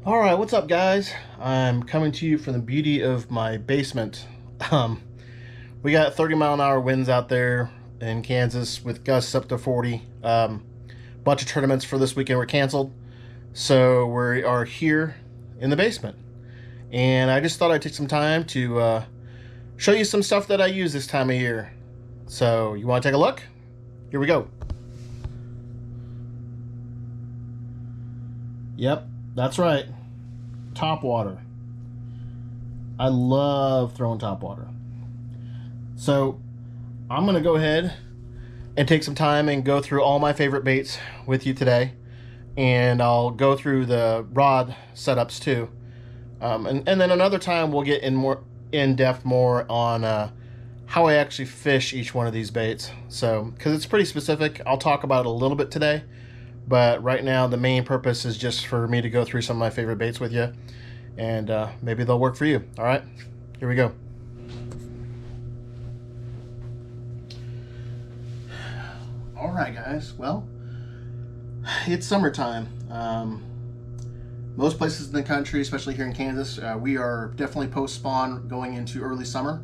All right, what's up, guys? I'm coming to you from the beauty of my basement. We got 30-mile-an-hour winds out there in Kansas with gusts up to 40. Bunch of tournaments for this weekend were canceled, so we are here in the basement. And I just thought I'd take some time to show you some stuff that I use this time of year. So, you want to take a look? Here we go. Yep, that's right. Topwater. I love throwing topwater. So I'm going to go ahead and take some time and go through all my favorite baits with you today. And I'll go through the rod setups too. And then another time we'll get in depth more on how I actually fish each one of these baits. So, because it's pretty specific, I'll talk about it a little bit today. But right now, the main purpose is just for me to go through some of my favorite baits with you. And maybe they'll work for you. All right, here we go. All right, guys. Well, it's summertime. Most places in the country, especially here in Kansas, we are definitely post-spawn going into early summer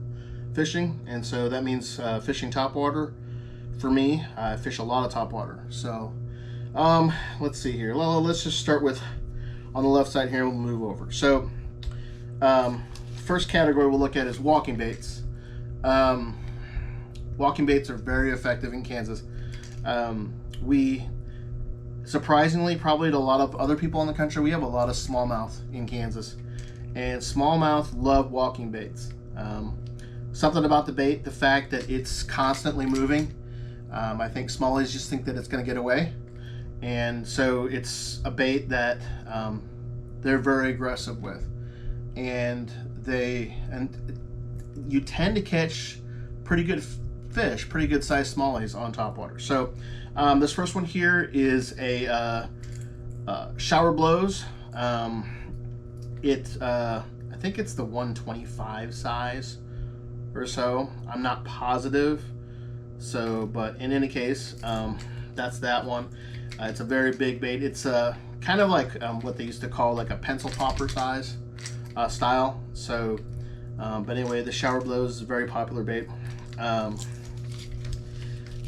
fishing. And so that means fishing topwater. For me, I fish a lot of topwater. So let's see here. Well, let's just start with on the left side here. We'll move over. So first category we'll look at is walking baits. Walking baits are very effective in Kansas. We surprisingly, probably to a lot of other people in the country, we have a lot of smallmouth in Kansas, and smallmouth love walking baits. Something about the bait, the fact that it's constantly moving. I think smallies just think that it's going to get away. And so it's a bait that they're very aggressive with, and you tend to catch pretty good fish, pretty good sized smallies on topwater. So this first one here is a shower blows. I think it's the 125 size or so. I'm not positive. So, but in any case, that's that one. It's a very big bait. It's kind of like what they used to call like a pencil popper size style. So, but anyway, the shower blows is a very popular bait.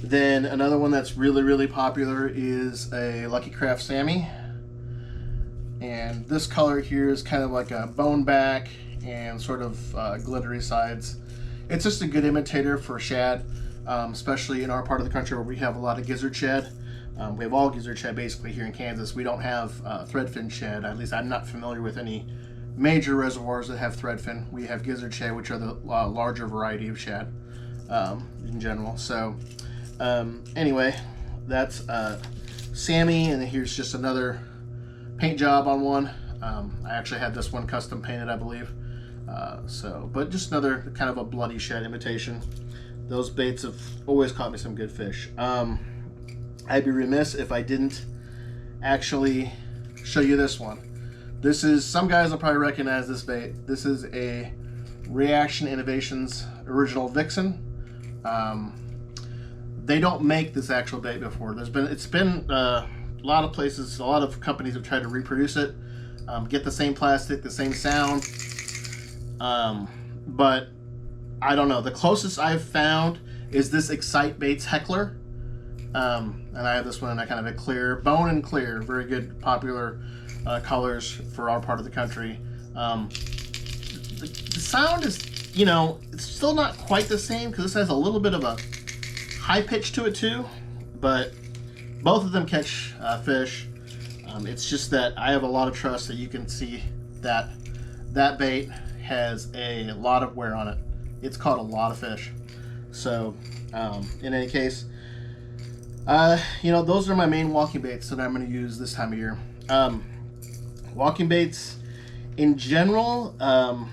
Then another one that's really, really popular is a Lucky Craft Sammy. And this color here is kind of like a bone back and sort of glittery sides. It's just a good imitator for shad, especially in our part of the country where we have a lot of gizzard shad. We have all gizzard shad basically here in Kansas. We don't have threadfin shad. At least I'm not familiar with any major reservoirs that have threadfin. We have gizzard shad, which are the larger variety of shad in general. So anyway, that's Sammy, and here's just another paint job on one. I actually had this one custom painted, I believe. But just another kind of a bloody shad imitation. Those baits have always caught me some good fish. I'd be remiss if I didn't actually show you this one. This is, some guys will probably recognize this bait. This is a Reaction Innovations original Vixen. They don't make this actual bait before. It's been a lot of places, a lot of companies have tried to reproduce it, get the same plastic, the same sound, but I don't know. The closest I've found is this Xcite baits Heckler. And I have this one in a kind of a clear, bone and clear, very good, popular colors for our part of the country. The sound is, you know, it's still not quite the same because this has a little bit of a high pitch to it too, but both of them catch fish. It's just that I have a lot of trust that you can see that that bait has a lot of wear on it. It's caught a lot of fish. So in any case, you know, those are my main walking baits that I'm going to use this time of year. Walking baits in general, I'd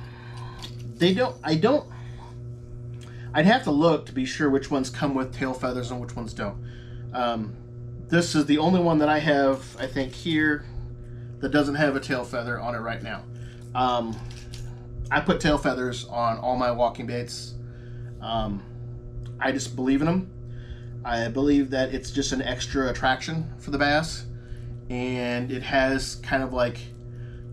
have to look to be sure which ones come with tail feathers and which ones don't. This is the only one that I have, I think, here that doesn't have a tail feather on it right now. I put tail feathers on all my walking baits. I just believe in them. I believe that it's just an extra attraction for the bass, and it has kind of like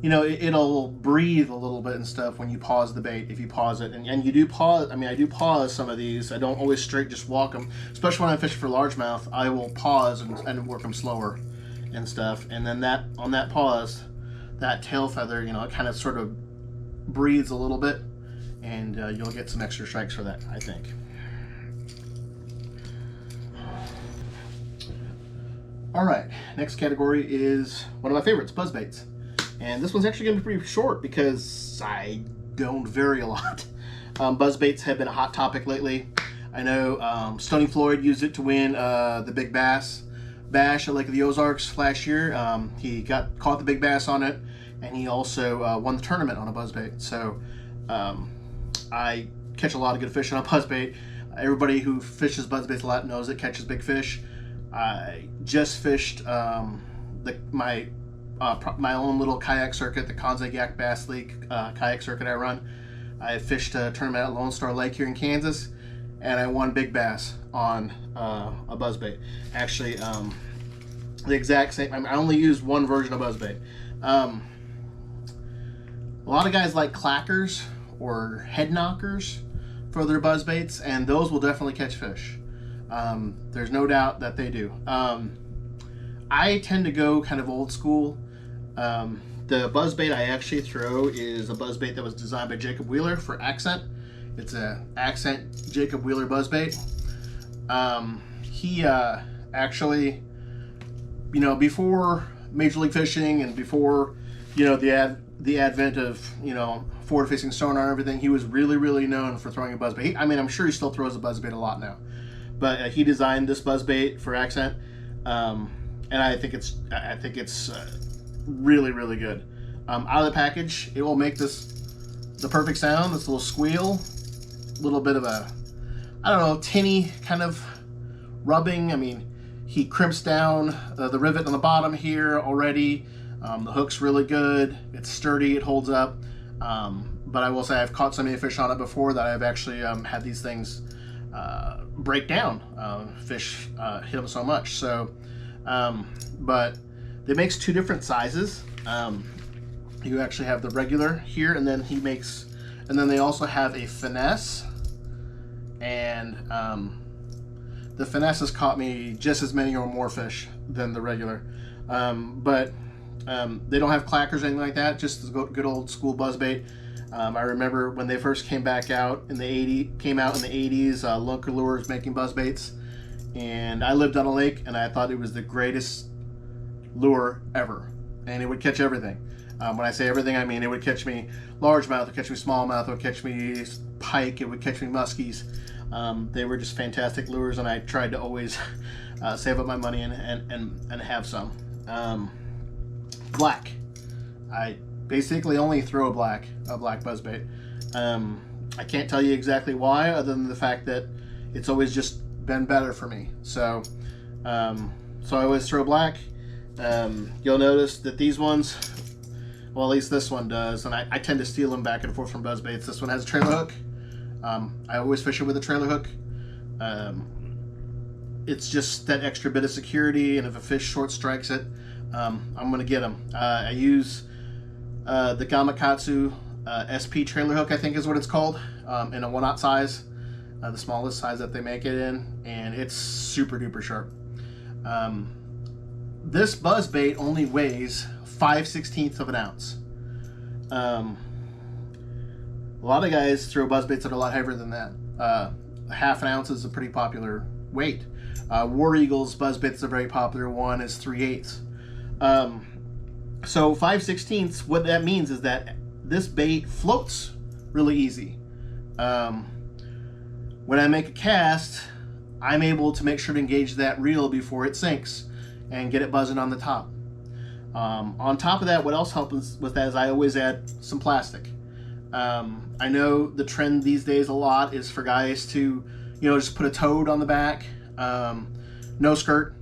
you know, it'll breathe a little bit and stuff when you pause the bait, if you pause it. And you do pause, I mean, I do pause some of these. I don't always straight just walk them, especially when I'm fishing for largemouth. I will pause and work them slower and stuff. And then that, on that pause, that tail feather, you know, it kind of sort of breathes a little bit, and you'll get some extra strikes for that, I think. All right, next category is one of my favorites, Buzzbaits. And this one's actually going to be pretty short because I don't vary a lot. Buzzbaits have been a hot topic lately. I know Stony Floyd used it to win the Big Bass Bash at Lake of the Ozarks last year. He caught the big bass on it, and he also won the tournament on a buzzbait. So I catch a lot of good fish on a buzzbait. Everybody who fishes buzzbaits a lot knows it catches big fish. I just fished my own little kayak circuit, the Konzag Yak Bass League kayak circuit I run. I fished a tournament at Lone Star Lake here in Kansas, and I won big bass on a buzzbait. Actually, the exact same. I only used one version of buzzbait. A lot of guys like clackers or head knockers for their buzzbaits, and those will definitely catch fish. There's no doubt that they do. I tend to go kind of old school. The buzzbait I actually throw is a buzzbait that was designed by Jacob Wheeler for Xcite. It's a Xcite Jacob Wheeler buzzbait. He actually, you know, before Major League Fishing and before, you know, the advent of, you know, forward-facing sonar and everything, he was really known for throwing a buzzbait. I mean, I'm sure he still throws a buzzbait a lot now, but he designed this buzzbait for Xcite, and I think it's really good. Out of the package, it will make the perfect sound. This little squeal, a little bit of a, I don't know, tinny kind of rubbing. I mean, he crimps down the rivet on the bottom here already. The hook's really good. It's sturdy. It holds up. But I will say I've caught so many fish on it before that I've actually had these things break down. Fish hit them so much. So, but it makes two different sizes. You actually have the regular here, and then they also have a Finesse, and the Finesse has caught me just as many or more fish than the regular. But they don't have clackers or anything like that, just the good old school buzzbait. I remember when they first came out in the 80s, Lunker Lures making buzzbaits, and I lived on a lake, and I thought it was the greatest lure ever, and it would catch everything. When I say everything, I mean it would catch me largemouth, it would catch me smallmouth, it would catch me pike, it would catch me muskies. They were just fantastic lures, and I tried to always save up my money and have some. Black. I basically only throw a black buzzbait. I can't tell you exactly why, other than the fact that it's always just been better for me. So I always throw black. You'll notice that these ones, well, at least this one does, and I tend to steal them back and forth from buzzbaits. This one has a trailer hook. I always fish it with a trailer hook. It's just that extra bit of security, and if a fish short strikes it, I'm going to get them. I use the Gamakatsu SP trailer hook, I think is what it's called, in a 1/0 size, the smallest size that they make it in, and it's super duper sharp. This buzzbait only weighs 5/16 of an ounce. A lot of guys throw buzzbaits that are a lot heavier than that. 1/2 ounce is a pretty popular weight. War Eagle's buzzbaits are very popular. One is 3/8. So 5/16, what that means is that this bait floats really easy. When I make a cast, I'm able to make sure to engage that reel before it sinks and get it buzzing on the top. On top of that, what else helps with that is I always add some plastic. I know the trend these days a lot is for guys to, just put a toad on the back, no skirt,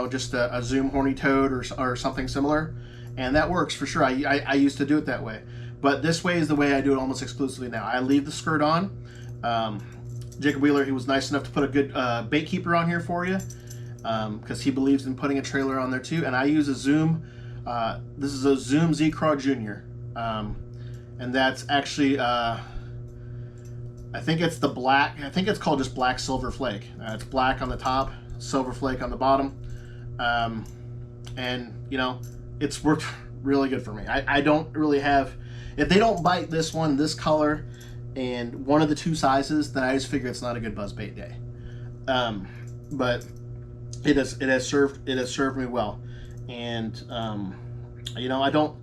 just a Zoom horny toad or something similar, and that works for sure. I used to do it that way, but this way is the way I do it almost exclusively now. I leave the skirt on. Jacob Wheeler, he was nice enough to put a good bait keeper on here for you, because he believes in putting a trailer on there too, and I use a Zoom. This is a Zoom Z-Craw Junior. and that's actually I think it's the black. I think it's called just black silver flake. It's black on the top, silver flake on the bottom, and you know, it's worked really good for me. I don't really have, if they don't bite this one, this color, and one of the two sizes, then I just figure it's not a good buzzbait day. But it has served me well, and you know, I don't.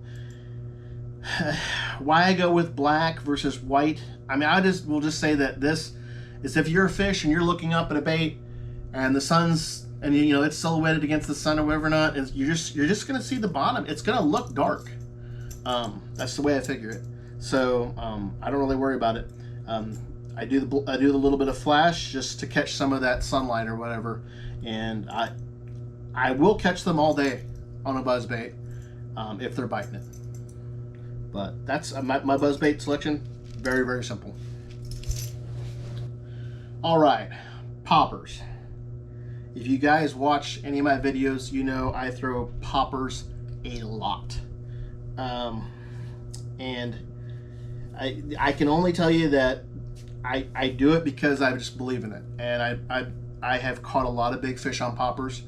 Why I go with black versus white? I mean, we'll just say that this is, if you're a fish and you're looking up at a bait, and the sun's, and you know, it's silhouetted against the sun or whatever, not, and you're just gonna see the bottom. It's gonna look dark. That's the way I figure it. So I don't really worry about it. I do the little bit of flash just to catch some of that sunlight or whatever, and I will catch them all day on a buzzbait if they're biting it. But that's my buzzbait selection. Very, very simple. All right, poppers. If you guys watch any of my videos, you know I throw poppers a lot. And I can only tell you that I do it because I just believe in it. And I have caught a lot of big fish on poppers.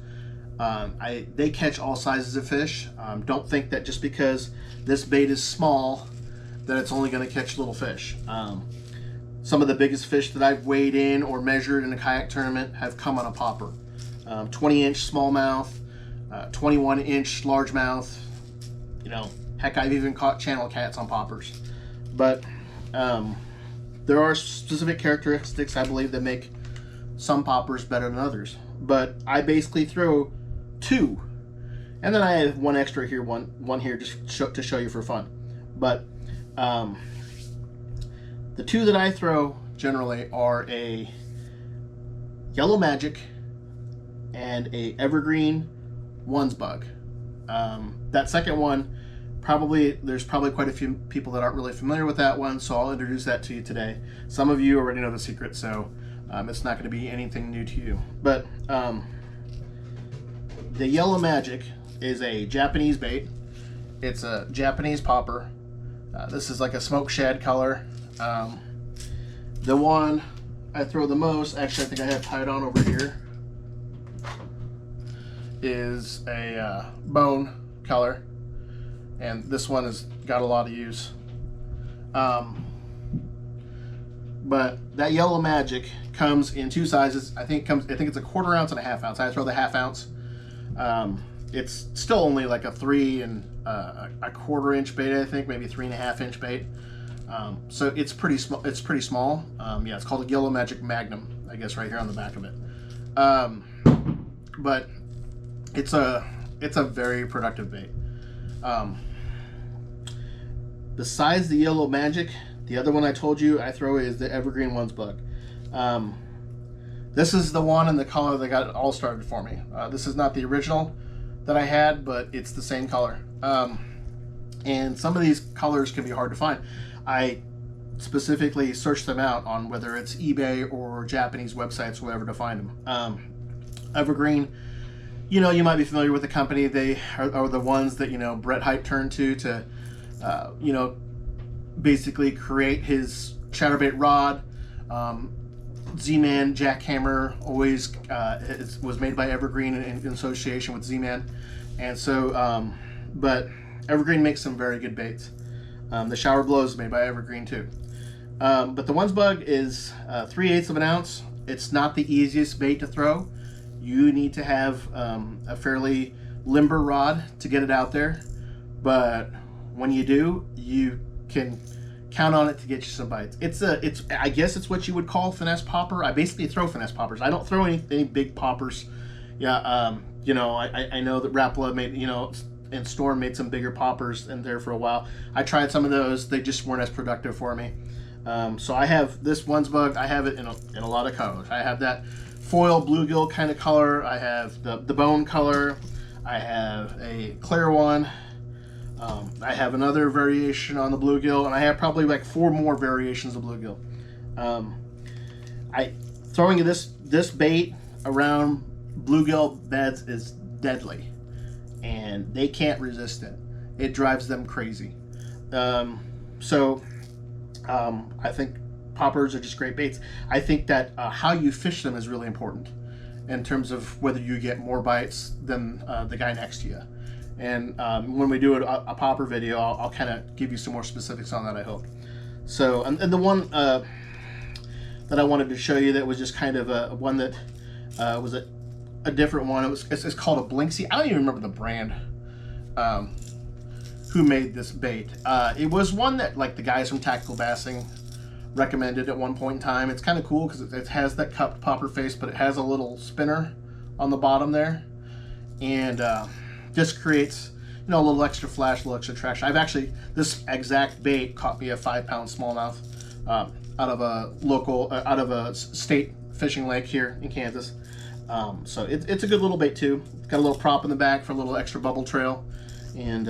They catch all sizes of fish. Don't think that just because this bait is small that it's only going to catch little fish. Some of the biggest fish that I've weighed in or measured in a kayak tournament have come on a popper. 20-inch smallmouth, 21-inch largemouth. You know, heck, I've even caught channel cats on poppers. But there are specific characteristics, I believe, that make some poppers better than others. But I basically throw two, and then I have one extra here, one here, just to show you for fun. But the two that I throw generally are a Yellow Magic and a Evergreen Ones Bug. That second one, there's probably quite a few people that aren't really familiar with that one, so I'll introduce that to you today. Some of you already know the secret, so it's not going to be anything new to you. But the Yellow Magic is a Japanese bait. It's a Japanese popper. This is like a smoke shad color. The one I throw the most, actually I think I have tied on over here, is a bone color. And this one has got a lot of use. But that Yellow Magic comes in two sizes. I think it's a 1/4 ounce and a 1/2 ounce. I throw the 1/2 ounce. It's still only like a 3 and a 1/4 inch bait, I think, maybe 3.5 inch bait. So it's pretty small. It's pretty small. Yeah, it's called a Yellow Magic Magnum, I guess, right here on the back of it. But it's a very productive bait. Besides the Yellow Magic, the other one I told you I throw is the Evergreen Ones Bug. This is the one in the color that got it all started for me. This is not the original that I had, but it's the same color. And some of these colors can be hard to find. I specifically searched them out on whether it's eBay or Japanese websites, wherever, to find them. Evergreen, you know, you might be familiar with the company. They are the ones that, you know, Brett Hype turned to you know, basically create his chatterbait rod. Z-Man jackhammer always was made by Evergreen in association with Z-Man. And so, but Evergreen makes some very good baits. The shower blow is made by Evergreen too. But the Ones Bug is 3/8 of an ounce. It's not the easiest bait to throw. You need to have a fairly limber rod to get it out there. But when you do, you can count on it to get you some bites. I guess it's what you would call finesse popper. I basically throw finesse poppers. I don't throw any big poppers. Yeah, you know, I know that Rapala made, you know, and Storm made some bigger poppers in there for a while. I tried some of those. They just weren't as productive for me. So I have this Ones Bug. I have it in a lot of colors. I have that foil bluegill kind of color. I have the bone color. I have a clear one. I have another variation on the bluegill, and I have probably like 4 more variations of bluegill. Throwing this bait around bluegill beds is deadly, and they can't resist it. It drives them crazy. I think poppers are just great baits. I think that how you fish them is really important in terms of whether you get more bites than the guy next to you. And when we do a popper video, I'll kind of give you some more specifics on that, I hope. So, and the one that I wanted to show you that was just kind of one that was a different one. It's called a Blinksy. I don't even remember the brand who made this bait. It was one that like the guys from Tactical Bassing recommended at one point in time. It's kind of cool because it has that cupped popper face, but it has a little spinner on the bottom there, and just creates, you know, a little extra flash, a little extra traction. This exact bait caught me a 5-pound smallmouth out of a state fishing lake here in Kansas. So it's a good little bait too. It's got a little prop in the back for a little extra bubble trail, and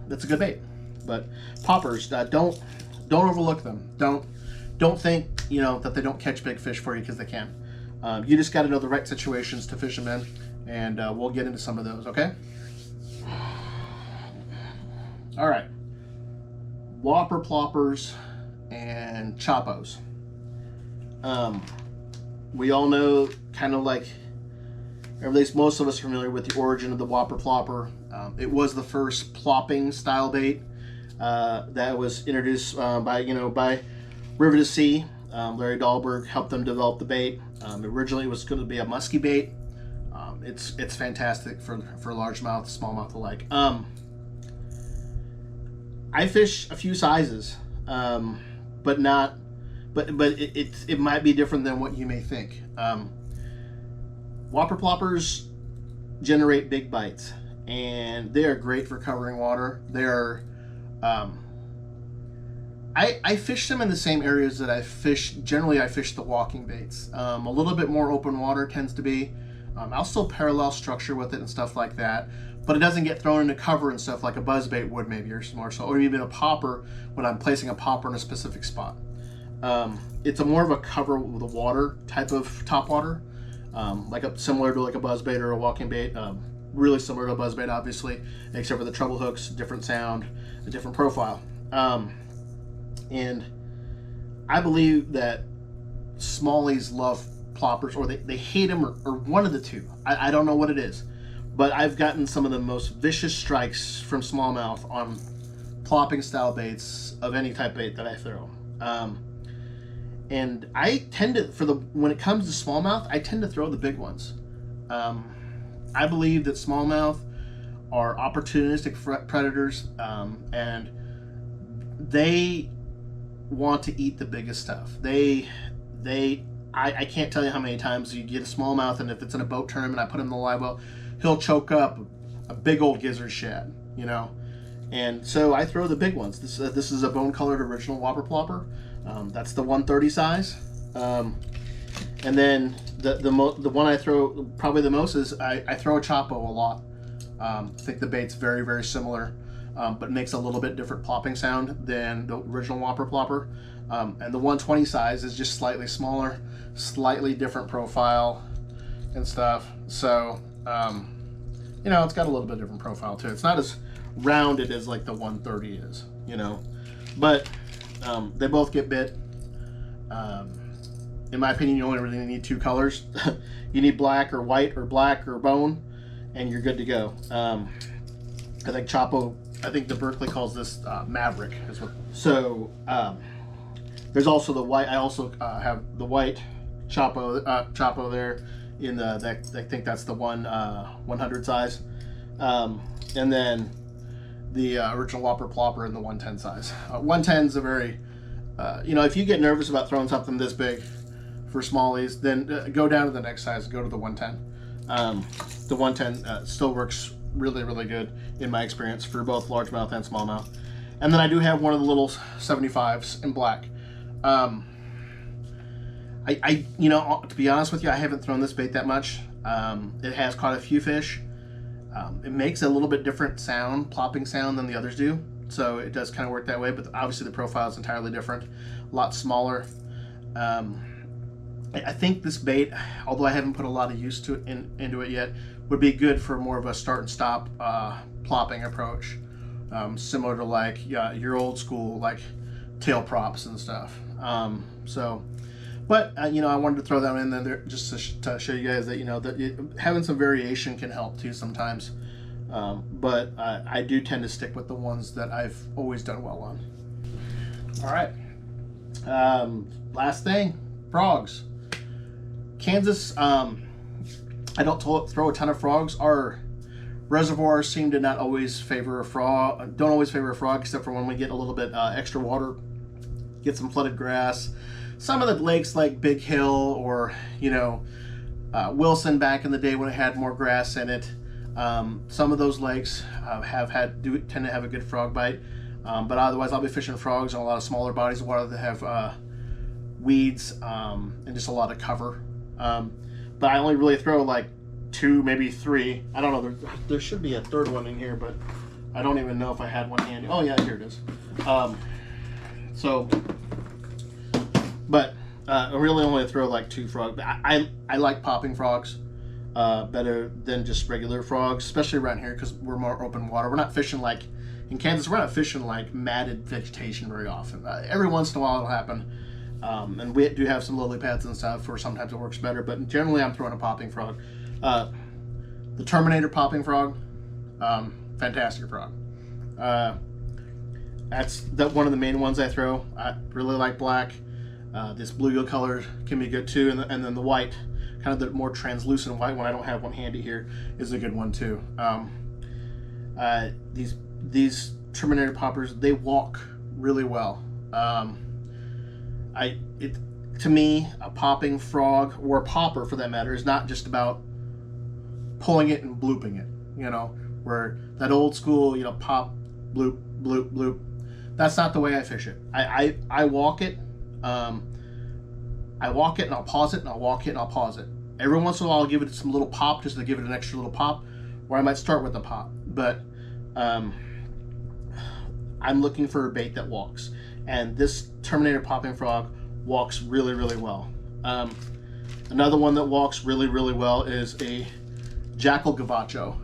that's a good bait. But poppers, don't overlook them. Don't think, you know, that they don't catch big fish for you, because they can. You just got to know the right situations to fish them in, and we'll get into some of those. Okay. All right. Whopper, ploppers, and choppos. We all know, kind of like, or at least most of us are familiar with the origin of the Whopper plopper. It was the first plopping style bait that was introduced by River to Sea. Larry Dahlberg helped them develop the bait. Originally, it was going to be a musky bait. It's fantastic for largemouth, smallmouth alike. I fish a few sizes, but it might be different than what you may think. Whopper ploppers generate big bites, and they are great for covering water. They're I fish them in the same areas that I fish. Generally, I fish the walking baits. A little bit more open water tends to be. I'll still parallel structure with it and stuff like that, but it doesn't get thrown into cover and stuff like a buzzbait would maybe, or more so, or even a popper when I'm placing a popper in a specific spot. It's a more of a cover with the water type of topwater, similar to like a buzzbait or a walking bait. Really similar to a buzzbait, obviously, except for the treble hooks, different sound, a different profile. And I believe that smallies love ploppers, or they hate them, or one of the two. I don't know what it is, but I've gotten some of the most vicious strikes from smallmouth on plopping style baits of any type bait that I throw. And I tend to, when it comes to smallmouth, I tend to throw the big ones. I believe that smallmouth are opportunistic predators, and they want to eat the biggest stuff. I can't tell you how many times you get a smallmouth, and if it's in a boat tournament, I put him in the live well, he'll choke up a big old gizzard shad, you know. And so I throw the big ones. This is a bone-colored original Whopper plopper. That's the 130 size. And then the one I throw probably the most is I throw a Choppo a lot. I think the bait's very, very similar, but makes a little bit different plopping sound than the original Whopper plopper. And the 120 size is just slightly smaller, slightly different profile and stuff. So, you know, it's got a little bit different profile too. It's not as rounded as like the 130 is, you know, but they both get bit. In my opinion, you only really need two colors. You need black or white, or black or bone, and you're good to go. I think Choppo, I think the Berkley calls this Maverick. So there's also the white. I also have the white Choppo there in I think that's the 100 size, and then the original Whopper plopper in the 110 size. 110 is a very, you know, if you get nervous about throwing something this big for smallies, then go down to the next size, go to the 110. The 110 still works really, really good in my experience for both largemouth and smallmouth. And then I do have one of the little 75s in black. You know, to be honest with you, I haven't thrown this bait that much. It has caught a few fish. It makes a little bit different sound, plopping sound, than the others do. So it does kind of work that way, but obviously the profile is entirely different, a lot smaller. I think this bait, although I haven't put a lot of use to it into it yet, would be good for more of a start and stop plopping approach. similar to like your old school like tail props and stuff. But you know, I wanted to throw that in there just to show you guys that, you know, that having some variation can help too sometimes. But I do tend to stick with the ones that I've always done well on. All right. Last thing, frogs. Kansas. I don't throw a ton of frogs. Our reservoirs seem to not always favor a frog. Don't always favor a frog, except for when we get a little bit extra water, get some flooded grass. Some of the lakes like Big Hill or, you know, Wilson back in the day when it had more grass in it. Some of those lakes tend to have a good frog bite. But otherwise, I'll be fishing frogs on a lot of smaller bodies of water that have weeds and just a lot of cover. But I only really throw like 2, maybe 3. I don't know. There should be a third one in here, but I don't even know if I had one handy. Oh yeah, here it is. But I really only throw like 2 frogs. I like popping frogs better than just regular frogs, especially around here because we're more open water. We're not fishing like in Kansas. We're not fishing like matted vegetation very often. Every once in a while it'll happen, and we do have some lily pads and stuff where sometimes it works better. But generally, I'm throwing a popping frog. The Terminator popping frog, fantastic frog. That's one of the main ones I throw. I really like black. This bluegill color can be good too, and then the white, kind of the more translucent white one, I don't have one handy here, is a good one too. These Terminator poppers, they walk really well. To me, a popping frog, or a popper for that matter, is not just about pulling it and blooping it, you know, where that old school, you know, pop, bloop, bloop, bloop. That's not the way I fish it. I walk it. I walk it and I'll pause it, and I'll walk it and I'll pause it. Every once in a while I'll give it some little pop just to give it an extra little pop, or I might start with a pop. But I'm looking for a bait that walks, and this Terminator popping frog walks really, really well. Another one that walks really, really well is a Jackall Gavacho.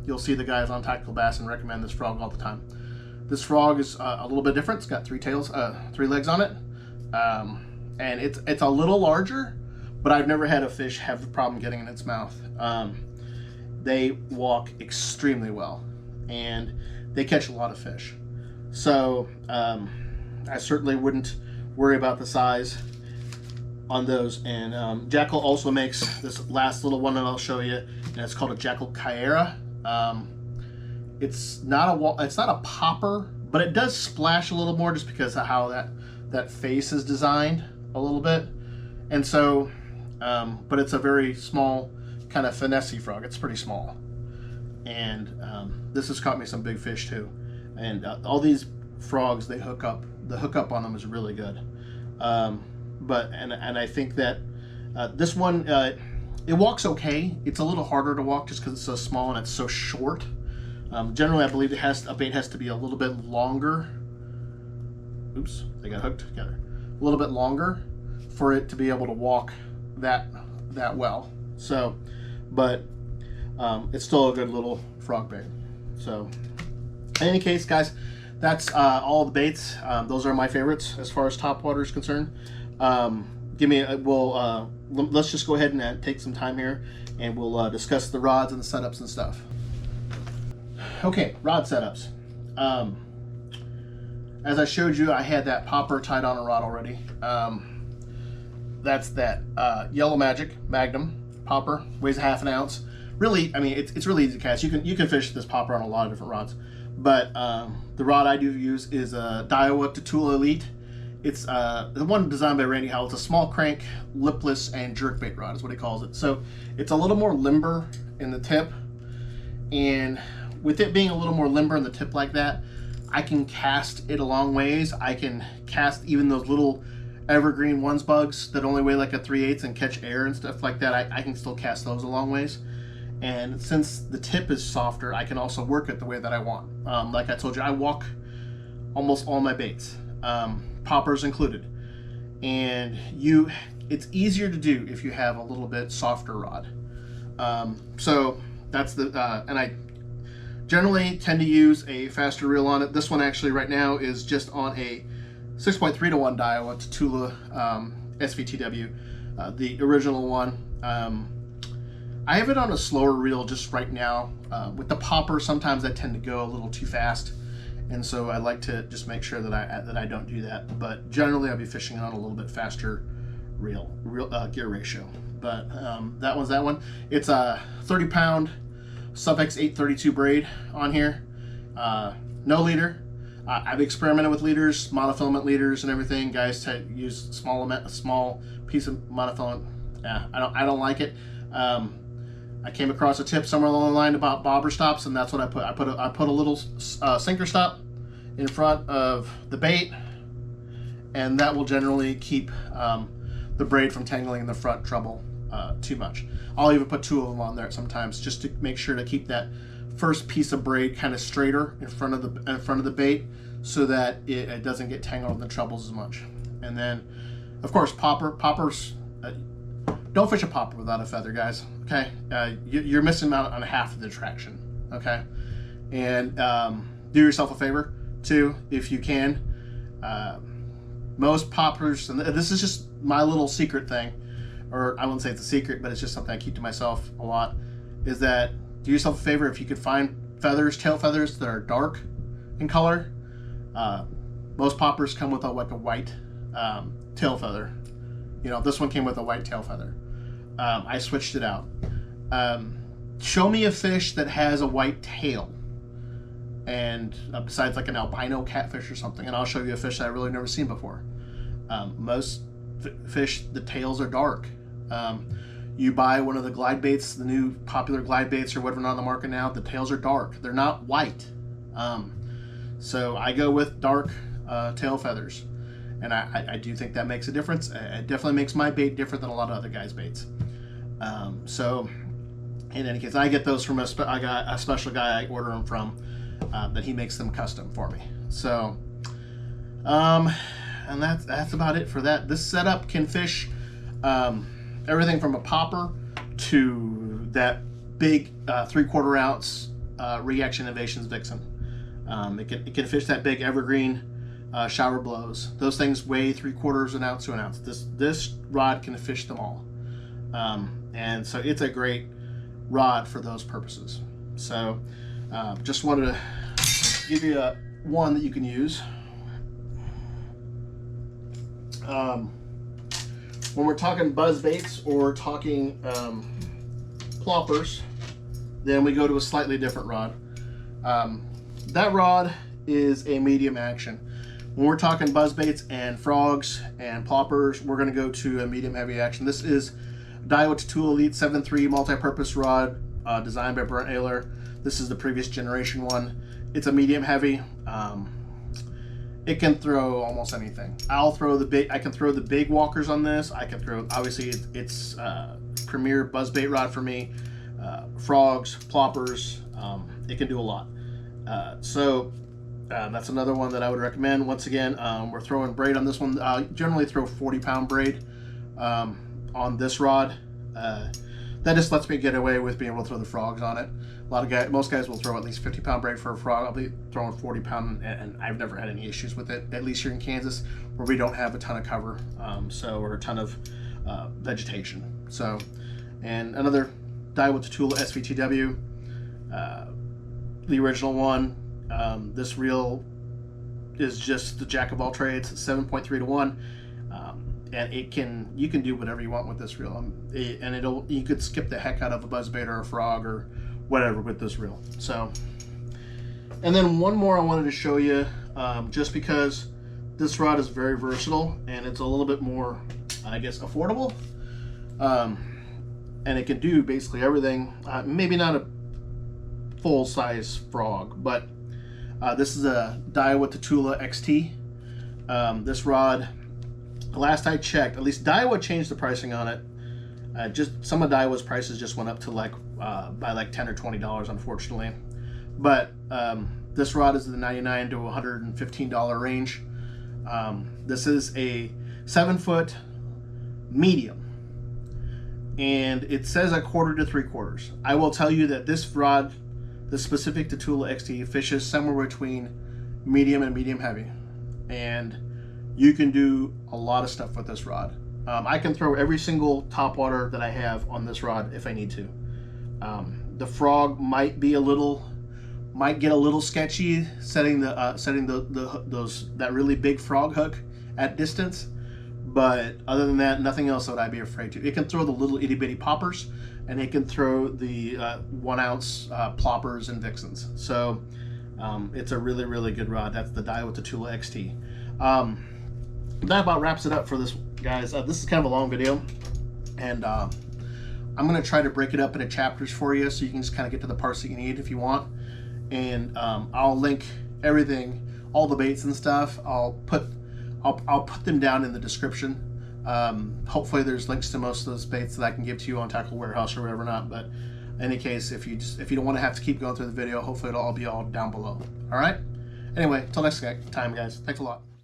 You'll see the guys on Tactical Bass and recommend this frog all the time. This frog is a little bit different. It's got 3 legs on it. And it's a little larger, but I've never had a fish have the problem getting in its mouth. They walk extremely well, and they catch a lot of fish. So I certainly wouldn't worry about the size on those. And Jackall also makes this last little one that I'll show you, and it's called a Jackall Kaera. It's not a popper, but it does splash a little more just because of how that face is designed a little bit. And so but it's a very small kind of finesse frog. It's pretty small, and this has caught me some big fish too. And all these frogs, the hookup on them is really good. But I think that this one, it walks okay. It's a little harder to walk just because it's so small and it's so short. Generally, I believe a bait has to be a little bit longer. Oops, they got hooked together. A little bit longer for it to be able to walk that well. So, but it's still a good little frog bait. So, in any case, guys, that's all the baits. Those are my favorites as far as Topwater is concerned. Let's just go ahead and take some time here, and we'll discuss the rods and the setups and stuff. Okay, rod setups. As I showed you, I had that popper tied on a rod already. That's that Yellow Magic Magnum popper, weighs a half an ounce. Really, I mean, it's really easy to cast. You can fish this popper on a lot of different rods, but the rod I do use is a Daiwa Tatula Elite. It's the one designed by Randy Howell. It's a small crank, lipless, and jerkbait rod is what he calls it. So it's a little more limber in the tip, and with it being a little more limber in the tip like that, I can cast it a long ways. I can cast even those little Evergreen ones bugs that only weigh like a 3/8 and catch air and stuff like that. I can still cast those a long ways. And since the tip is softer, I can also work it the way that I want. Like I told you, I walk almost all my baits, poppers included. And it's easier to do if you have a little bit softer rod. So that's and I Generally tend to use a faster reel on it. This one actually right now is just on a 6.3 to 1 Daiwa Tatula SVTW, the original one. I have it on a slower reel just right now. With the popper, sometimes I tend to go a little too fast, and so I like to just make sure that I don't do that. But generally, I'll be fishing on a little bit faster reel gear ratio. But that one's that one. It's a 30-pound Sufix 832 braid on here. No leader. I've experimented with leaders, monofilament leaders, and everything. Guys use a small piece of monofilament. I don't like it. I came across a tip somewhere along the line about bobber stops, and that's what I put. I put a little sinker stop in front of the bait, and that will generally keep the braid from tangling in the front treble too much. I'll even put 2 of them on there sometimes, just to make sure to keep that first piece of braid kind of straighter in front of the bait, so that it doesn't get tangled in the trebles as much. And then, of course, poppers. Don't fish a popper without a feather, guys. Okay, you're missing out on half of the attraction. Okay, and do yourself a favor too, if you can. Most poppers, and this is just my little secret thing, or I wouldn't say it's a secret, but it's just something I keep to myself a lot, is that do yourself a favor if you could find tail feathers that are dark in color. Most poppers come with like a white tail feather. You know, this one came with a white tail feather. I switched it out. Show me a fish that has a white tail, and besides like an albino catfish or something, and I'll show you a fish that I've really never seen before. Most fish, the tails are dark. You buy one of the glide baits, the new popular glide baits or whatever on the market now, the tails are dark. They're not white. So I go with dark tail feathers. And I do think that makes a difference. It definitely makes my bait different than a lot of other guys' baits. So, in any case, I get those from I got a special guy I order them from, that he makes them custom for me. So, and that's about it for that. This setup can fish everything from a popper to that big 3/4 ounce Reaction Innovations Vixen. It can fish that big Evergreen shower blows. Those things weigh 3/4 ounce to an ounce. This rod can fish them all, and so it's a great rod for those purposes. So just wanted to give you one that you can use. When we're talking Buzzbaits or talking Ploppers, then we go to a slightly different rod. That rod is a medium action. When we're talking Buzzbaits and frogs and Ploppers, we're going to go to a medium heavy action. This is Daiwa Tatula Elite 7.3 multi-purpose rod, designed by Brent Heckler. This is the previous generation one. It's a medium heavy. It can throw almost anything. I can throw the big walkers on this. I can throw, obviously it's premier Buzzbait rod for me. Frogs, Ploppers, it can do a lot. That's another one that I would recommend. Once again, we're throwing braid on this one. Generally throw 40-pound braid on this rod. That just lets me get away with being able to throw the frogs on it. Most guys will throw at least 50-pound braid for a frog. I'll be throwing 40-pound, and I've never had any issues with it. At least here in Kansas, where we don't have a ton of cover, or a ton of vegetation. So, and another Daiwa Tatula SVTW, the original one. This reel is just the jack of all trades, 7.3 to 1, and you can do whatever you want with this reel, you could skip the heck out of a buzzbait or a frog or whatever with this reel. So, and then one more I wanted to show you, just because this rod is very versatile and it's a little bit more, I guess, affordable, and it can do basically everything. Maybe not a full-size frog, but this is a Daiwa Tatula XT. This rod, last I checked, at least Daiwa changed the pricing on it. Just some of Daiwa's prices just went up to by $10 or $20, unfortunately. But this rod is in the $99 to $115 range. This is a 7-foot medium, and it says 1/4 to 3/4. I will tell you that this rod This specific Tatula XT fishes somewhere between medium and medium heavy, and you can do a lot of stuff with this rod. I can throw every single topwater that I have on this rod if I need to. The frog might get a little sketchy setting that really big frog hook at distance, but other than that, nothing else that I'd be afraid to. It can throw the little itty bitty poppers, and it can throw the 1 ounce ploppers and vixens. So it's a really, really good rod. That's the Daiwa Tatula XT. That about wraps it up for this, guys. This is kind of a long video, and I'm going to try to break it up into chapters for you so you can just kind of get to the parts that you need if you want. And I'll link everything, all the baits and stuff. I'll put them down in the description. Hopefully there's links to most of those baits that I can give to you on Tackle Warehouse or whatever not. But in any case, if you don't want to have to keep going through the video, hopefully it'll all be all down below. All right. Anyway, till next time, guys. Thanks a lot.